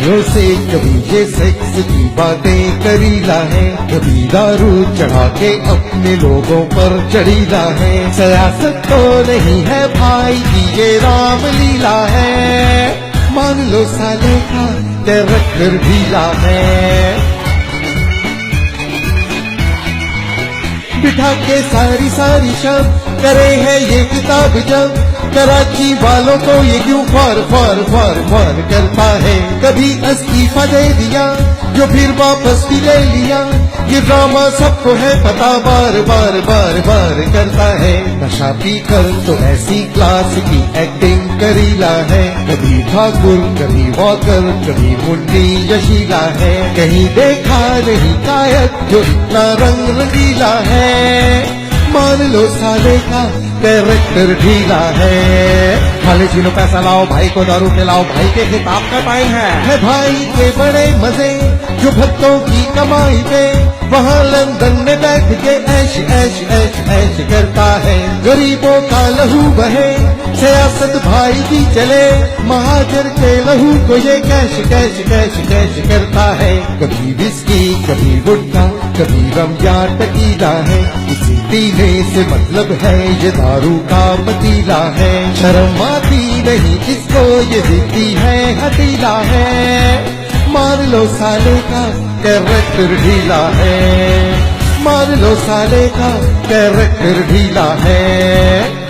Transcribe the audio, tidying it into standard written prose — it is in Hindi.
भाइयों से कभी ये सेक्स की बातें करीला है, कभी दारू चढ़ा के अपने लोगों पर चढ़ीला है। सियासत तो नहीं है भाई की ये रामलीला है, मान लो साले का कैरेक्टर ढीला है। बिठा के सारी शाम करे है ये किताब जब, कराची वालों को ये क्यों फॉर करता है। कभी इस्तीफा दे दिया जो फिर वापस भी ले लिया, ये ड्रामा सबको है पता, बार करता है। नशा पी कर तो ऐसी क्लास की एक्टिंग करीला है, कभी ठाकुर कभी वॉकर कभी मुन्नी यशीला है। कहीं देखा नहीं कायद जो इतना रंग रंगीला है, मान लो साले का कैरेक्टर ढीला है। खाली चीनो पैसा लाओ भाई को दारू पिलाओ, भाई के खिताब का टाइम है भाई के बड़े मजे जो भक्तों की कमाई पे, वहाँ लंदन में बैठ के ऐश ऐश ऐश ऐश करता है। गरीबों का लहू बहे सियासत भाई की चले, महाजर के लहू को ये कैश कैश कैश कैश करता है। कभी विस्की कभी गुटखा कभी रम या टकीला है, इसी पीने से मतलब है ये दारू का पतीला है। शर्म आती नहीं इसको ये जिद्दी है हतीला है, मान लो साले का कैरेक्टर ढीला है, मान लो साले का कैरेक्टर ढीला है।